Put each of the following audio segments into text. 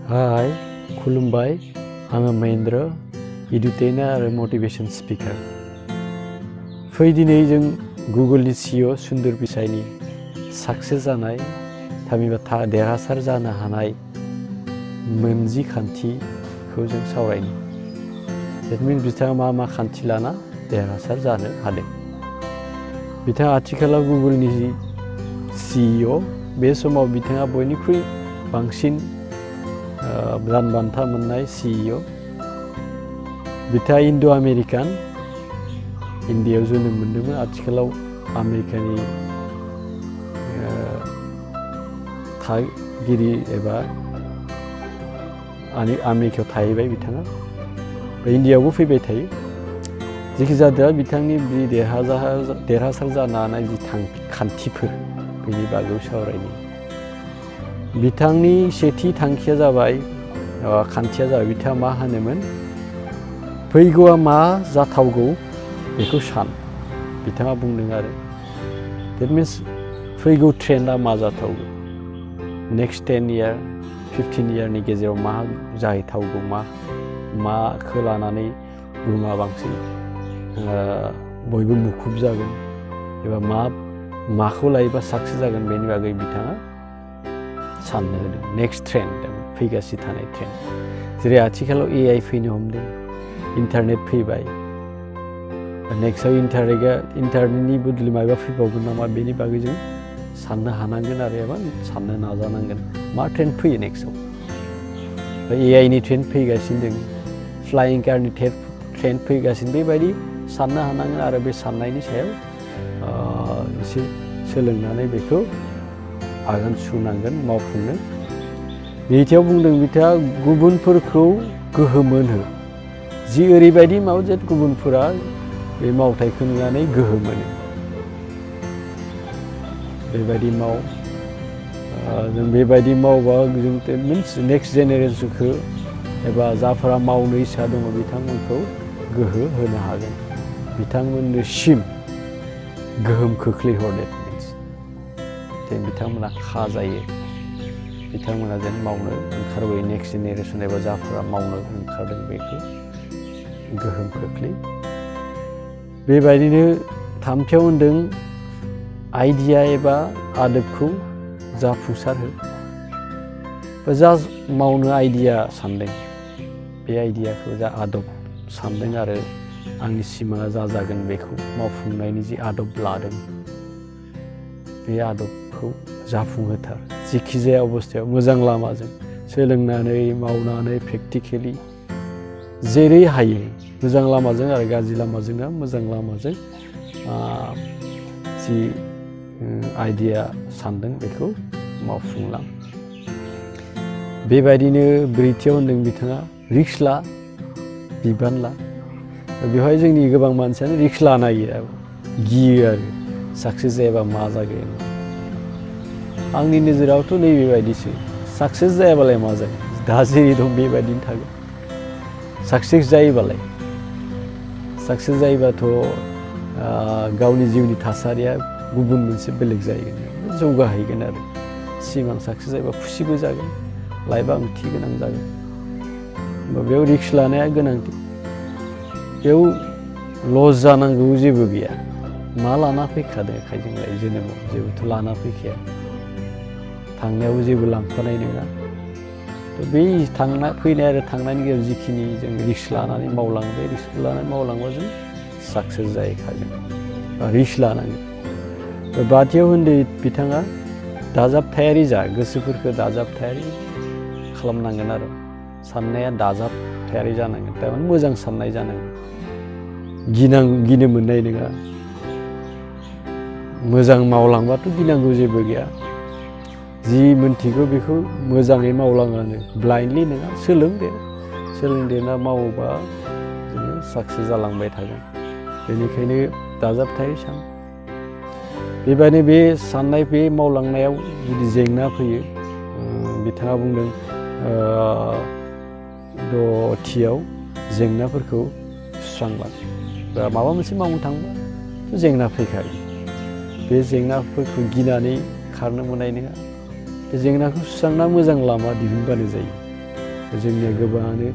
Hi, खुलुमबाय आङो महेन्द्र इडुटेइनार आरो मोटिवेशन स्पिकार फै दिनै जों गुगलनि CEO सुंदर पिचाइनि साक्सेस जानाय थामहिनबा देरहासार जानो हानाय मोनजि खान्थिखौ जों सावरायनो that means बिथाङा मा खान्थि लाना देरहासार जानो हादों बिथाङा आथिखालाव गुगलनि CEO बे समाव बिथाङा बयनिख्रुइ बांसिन दान बान्था मोननाय CEO बिथाङा इन्ड' आमेरिकान इन्डियायाव जोनोम मोन्दोंमोन आथिखालाव आमेरिकानि थागिरि एबा आमेरिकायाव थाहैबाय बिथाङा इन्डियायावबो फैबाय थायो जेखि जादोआ बिथांनि बे देरहासार जानो हानाय जि खान्थिफोर बेनि बागै सावरायनि बिथांनि सेथि थांखिया जाबाय खान्थिया जाबाय बिथाङा मा होनोमोन फैगौआ मा जाथावगौ बेखौ सान बिथाङा बुंदों आरो that means फैगौ ट्रेन्डआ मा जाथावगौ नेक्स्ट 10 year 15 yearनि गेजेराव मा जाहैथावगौ माखौ लानानै बुहुमा बांसिन बयबो मुखुब जागोन एबा माखौ लायोबा साक्सेस जागोन बेनि बागै बिथाङा साननो होदों नेक्स्ट ट्रेन्ड फैगासिनो थानाय ट्रेन्ड जेरै आथिखालाव AI फैनो हमदों इन्टारनेट फैबाय नेक्स्टआव इन्टारनेटनि बदले माबा फैबावगोन नामा बेनि बागै जों साननो हानांगोन आरो एबा साननो नाजानांगोन मा ट्रेन्ड फैयो नेक्स्टआव AIनि ट्रेन्ड फैगासिनो दङ फ्लाइं कारनि ट्रेन्ड फैगासिनो बेबायदि साननो हानांगोन आरो बे साननायनि सायाव एसे सोलोंनानै बेखौ आगान सुरनांगोन मावफुंनो नैथियाव बुंदों बिथाङा गुबुनफोरखौ गोहो मोनहो जि ओरैबायदि माव जे गुबुनफोरा बे मावथायखौ नुनानै गोहो मोनो बेबायदि माव जों बेबायदि मावबा जों मिन्स नेक्स्ट जेनेरेसनखौ एबा जाफोरा मावनो इच्छा दङ बिथांमोनखौ गोहो होनो हागोन बिथांमोननिसिम गोहोम खोख्लैहरनो जेन बिथांमोना खाजायो बिथांमोना जेन मावनो ओंखारबोयो नेक्स्ट जेनेरेसन एबा जाफोरा मावनो ओंखारदों बेखौ गोहोम खोख्लै बेबायदिनो थामथियाव होनदों आइडिया एबा आदबखौ जाफुंसार हो जा मावनो आइडिया सानदों बे आइडियाखौ जा आदब सानदों आरो आंनि सिमाङा जागोन बेखौ मावफुंनायनि जि आदब लादों बे आदबखौ जाफुंहोथार जेखि जाया अबस्थायाव मोजां लामाजों सोलोंनानै मावनानै प्रेक्टिकेलि जेरै हायो मोजां लामाजों आरो गाज्रि लामाजों मोजां लामाजों जि आइडिया सानदों बेखौ मावफुंलां बेबायदिनो ब्रैथियाव होनदों बिथाङा रिस्क ला बिबान ला बेवहाय जोंनि गोबां मानसियानो रिस्क लानो नागिरो गियो आरो साक्सेस जायाबा मा जागोन आंनि नोजोरावथ' नैबेबायदिसो साक्सेस जायाबालाय मा जागोन दा जेरै दं बेबायदिनो थागोन साक्सेस जायोबाथ' गावनि जिउनि थासारिया गुबुन मोनसे बेलेग जाहैगोन जौगाहैगोन आरो सिमां साक्सेस जायोबा खुसिबो जागोन लाइफआ ओंथि गोनां जागोन बेयाव रिस्क लानाया गोनांथि बेयाव लस जानांगौ जेबो गैया मा लाना फैखादों जोंलाय जोनोमाव जेबोथ' लाना फैखाया थांनायावबो जेबो लांफानाय नङा बै फैनाय आरो थांनायनि गेजेराव जिखिनि जों रिस्क लानानै मावलांबाय रिस्क लानानै मावलांबा जों साक्सेस जाहैखागोन रिस्क लानांगोन बाथियाव होनदों बिथाङा दाजाबथायारि जा गोसोफोरखौ दाजाबथायारि खालामनांगोन आरो साननाया दाजाबथायारि जानांगोन थारमाने मोजां साननाय जानांगोन गिनो मोननाय नङा मोजां मावलांबाथ' गिनांगौ जेबो गैया जि मोनथिगौ बेखौ मोजाङै मावलाङानो ब्लाइन्डलि नङा सोलोंदेरना मावोबा जोङो साक्सेस जालांबाय थागोन बेनिखायनो दाजाबथायारि सान बेबायदिनो बे साननाय बे मावलांनायाव जुदि जेंना फैयो बिथाङा बुंदों दथियाव जेंनाफोरखौ सुस्रांलां बा माबा मोनसे मावनो थांबा जेंना फैखागोन बे जेंनाफोरखौ गिनानै खारनो मोननाय नङा बे जेंनाखौ सुस्रांना मोजां लामा दिहुनबानो जायो जोंनिया गोबाङानो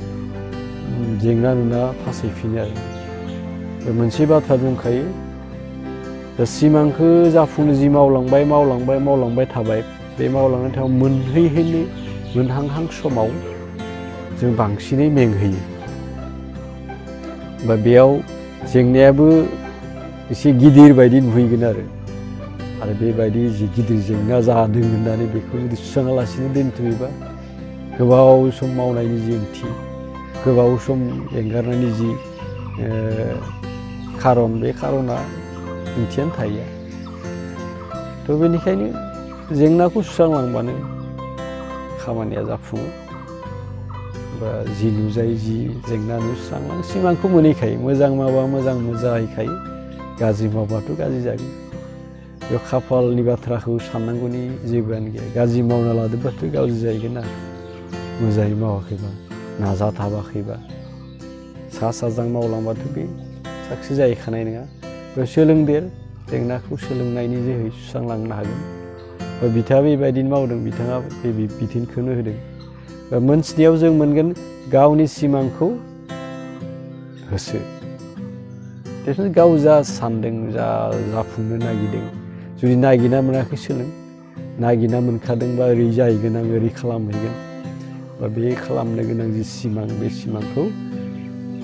जेंना नुना फासयफिनो आरो मोनसे बाथ्रा दंखायो दा सिमांखौ जाफुंनो जि मावलांबाय थाबाय बे मावलांनाय टाइमाव मोनहांहां समाव जों बांसिनै मेंहोयो बा बेयाव जेंनायाबो एसे गिदिर बायदि नुहैगोन आरो बेबायदि जि गिदिर जेंना जादों होननानै बेखौ जुदि सुस्राङालासिनो दोनथ'योबा गोबाव सम मावनायनि जि ओंथि गोबाव सम एंगारनायनि जि खारन बे खारना ओंथियानो थाया थ' बेनिखायनो जेंनाखौ सुस्रांलांबानो खामानिया जाफुङो बा जि नुजायो जि जेंना सुस्रांलां सिमांखौ मोनहैखायो मोजां मावबा मोजां जाहैखायो गाज्रि मावबाथ' गाज्रि जागोन बेयाव खाफालनि बाथ्राखौ साननांगौनि जेबोआनो गैया गाज्रि मावना लादोंबाथ' गाज्रि जाहैगोन ना मोजाङै मावाखैबा नाजाथाबाखैबा सा साज्रां मावलांबाथ' बे साक्सेस जाहैखानाय नङा बेयाव सोलोंदेर जेंनाखौ सोलोंनायनि जोहै सुस्रांलांनो हागोन बा बिथाङा बेबायदिनो मावदों बिथाङा बे बिथोनखौनो होदों बा मोनथिनायाव जों मोनगोन गावनि सिमांखौ होसो गाव जा सानदों जा जाफुंनो नागिरदों जुदि नागिरना मोनाखै सोलों नागिरना मोनखादोंबा ओरै जाहैगोन आं ओरै खालामहैगोन बा बे खालामनो गोनां जि सिमां बे सिमांखौ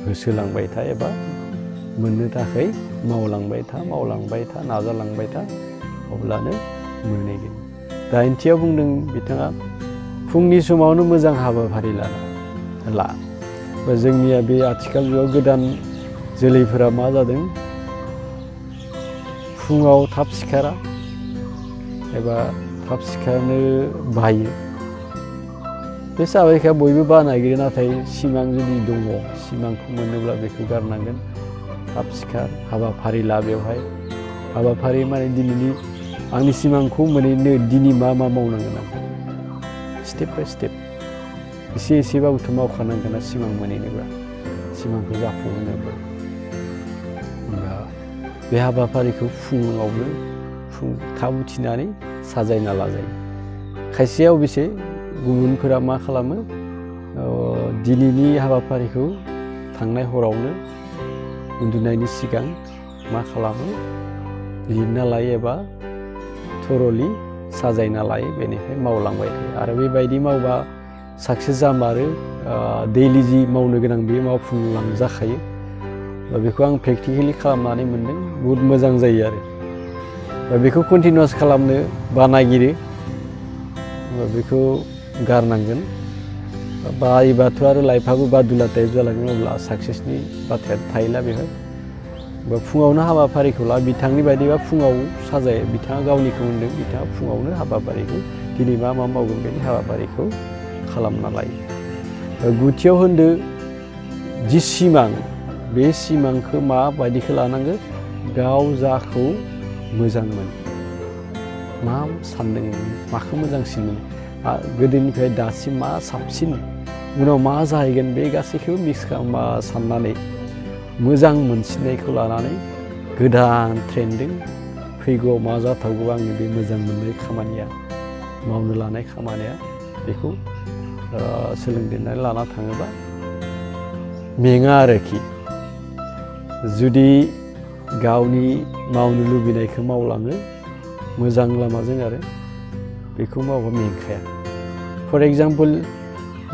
होसोलांबाय था एबा मोननो थाखाय मावलांबाय था नाजालांबाय था अब्लानो मोनहैगोन दाइनथियाव बुंदों बिथाङा फुंनि समावनो मोजां हाबाफारि ला बा जोंनिया बे आथिखाल जुगाव गोदान जोलैफोरा मा जादों फुङाव थाब सिखारा एबा थाब सिखारनो बायो बे जाबायखा बयबो बानायगिरो नाथाय सिमां जुदि दङ सिमांखौ मोनोब्ला बेखौ गारनांगोन थाब सिखार हाबाफारि ला बेवहाय हाबाफारि माने दिनैनि आंनि सिमांखौ मोनहैनो दिनै मा मावनांगोन आं स्टेप बाय स्टेप एसे एसेबाबोथ' मावखानांगोन ना सिमां मोनहैनोब्ला सिमांखौ जाफुंहोनोब्ला बे हाबाफारिखौ फुङावनो थाब उथिनानै साजायना लाजायो खायसेया अबयसे गुबुनफोरा मा खालामो दिनैनि हाबाफारिखौ थांनाय हरावनो उन्दुनायनि सिगां मा खालामो लिरना लायो एबा थरलि साजायना लायो बेनिफ्राय मावलांबाय थायो आरो बेबायदि मावबा साक्सेस जामारो दैलि जि मावनो गोनां बे मावफुंलांजाखायो बेखौ आं प्रेक्टिकेलि खालामनानै मोन्दों बहुद मोजां जायो आरो बेखौ कन्टिनिउस खालामनो बानायगिरो बेखौ गारनांगोन बायोबाथ' आरो लाइफआबो बादुला टाइप जालांगोन अब्ला साक्सेसनि बाथ्राया थाहैला बेवहाय बा फुङावनो हाबाफारिखौ ला बिथांनि बायदिबा फुङाव साजायो बिथाङा गावनिखौ होनदों बिथाङा फुङावनो हाबाफारिखौ दिनै मा मावगोन बेनि हाबाफारिखौ खालामना लायो गुथियाव होनदो जि सिमां बे सिमांखौ माबायदिखौ लानांगो गाव जाखौ मोजां मोनो मा सानदों माखौ मोजांसिन मोनो गोदोनिफ्राय दासिम मा साबसिन उनाव मा जाहैगोन बे गासैखौबो मिक्स खालामना साननानै मोजां मोनसिननायखौ लानानै गोदान ट्रेन्डजों फैगौआव मा जाथावगौ आंनि बे मोजां मोननाय खामानिया मावनो लानाय खामानिया बेखौ सोलोंदेरनानै लाना थाङोबा मेङा आरोखि जुदि गावनि मावनो लुबैनायखौ मावलाङो मोजां लामाजों आरो बेखौ मावबा मेंखाया फर एग्जाम्पल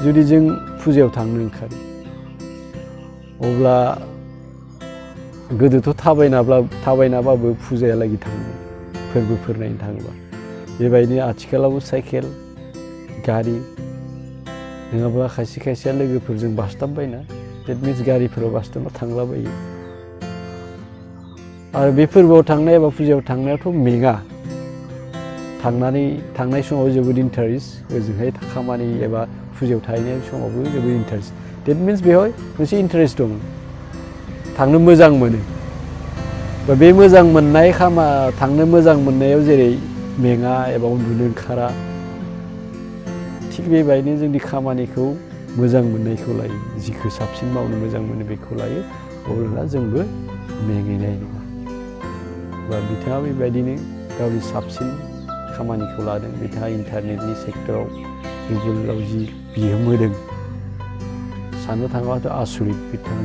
जुदि जों फुजायाव थांनो ओंखारो अब्ला गोदोथ' थाबायनाबाबो फुजायालागि थाङो फोरबोफोर नायनो थाङोबा बेबायदिनो आथिखालावबो साइकेल गारि नङाब्ला खायसे खायसेया लोगोफोरजों बासथाबबायना देट मिन्स गारिफोराव बासथाबना थांलाबायो आरो बे फोरबोआव थांनाय एबा फुजायाव थांनायाथ' मेङा थांनाय समाव जोबोद इन्टारेस्ट ओजोंहाय खामानि एबा फुजायाव थाहैनाय समावबो जोबोद इन्टारेस्ट देट मिन्स बेवहाय मोनसे इन्टारेस्ट दं थांनो मोजां मोनो बा बे मोजां मोननाय थांनो मोजां मोननायाव जेरै मेङा एबा उन्दुनो ओंखारा थिग बेबायदिनो जोंनि खामानिखौ मोजां मोननायखौ लायो जिखौ साबसिन मावनो मोजां मोनो बेखौ लायो अब्ला जोंबो मेंहैनाय नङा बा बिथाङा बेबायदिनो गावनि साबसिन खामानिखौ लादों बिथाङा इन्टारनेटनि सेक्टराव गुगोलाव जि बिहोम होदों साननो थाङोबाथ' आसरित बिथाङा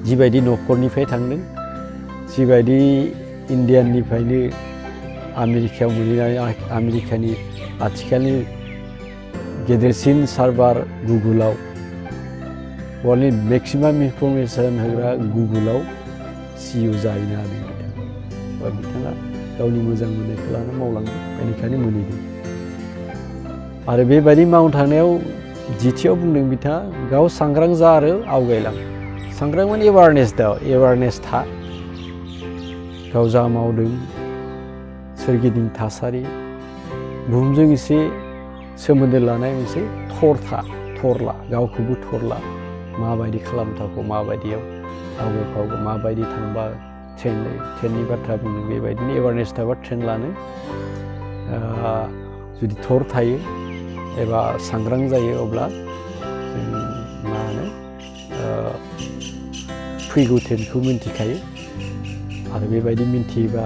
जिबायदि न'खरनिफ्राय थांदों, जिबायदि इण्डियानिफ्रायनो आमेरिकायाव मोनहैनानै आमेरिकानि आथिखालनि गेदेरसिन सार्भार गुगोलाव वर्ल्डनि मेक्सिमाम इनफरमेसन होग्रा गुगोलाव CEO जाहैनो हादों बिथाङा। बिथाङा गावनि मोजां मोननायखौ लाना मावलांदों, बेनिखायनो मोनहैदों। आरो बेबायदि मावनो थांनायाव जिथियाव बुंदों बिथाङा गाव सांग्रां जा आरो आवगायलां। सांग्रां माने एवारनेस था। गाव जा मावदों सोरगिदिं थासारि बुहुमजों एसे सोमोन्दो लानाय मोनसे थरला गावखौबो थरला माबायदि खालामथावखौ, माबायदियाव आवगायफावगौ, माबायदि थांबा ट्रेननि बाथ्रा बुंदों। बेबायदिनो एवारनेस थाबा ट्रेन लानो जुदि थर थायो एबा सांग्रां जायो अब्ला जों मा होनो फैगौ ट्रेनखौ मिन्थिखायो। आरो बेबायदि मिन्थियोबा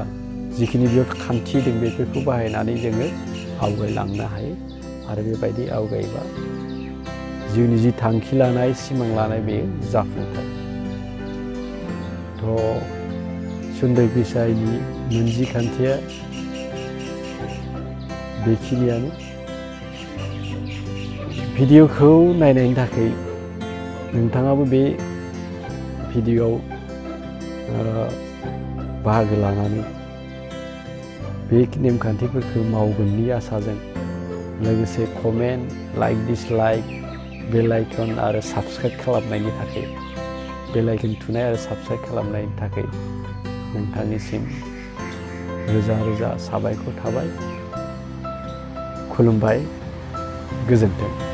जिखिनि बेयाव खान्थि दं बेफोरखौ बाहायनानै जोङो आवगायलांनो हायो। आरो बेबायदि आवगायोबा जिउनि जि थांखि लानाय, सिमां लानाय बेयो जाफुंथाय। सुन्दर पिचाइनि मोनजि खान्थिया बेखिनियानो। भिडिअखौ नायनायनि थाखाय नोंथाङाबो बे भिडिअआव बाहागो लानानै बे नेमखान्थिफोरखौ मावगोननि आसाजों लोगोसे कमेन्ट, लाइक, डिसलाइक, बेल आइकन आरो साबस्क्राइब खालामनायनि थाखाय, बेल आइकन थुनाय आरो साबस्क्राइब खालामनायनि थाखाय नोंथांनिसिम रोजा रोजा साबायखर थाबाय। खुलुमबाय, गोजोन्थों।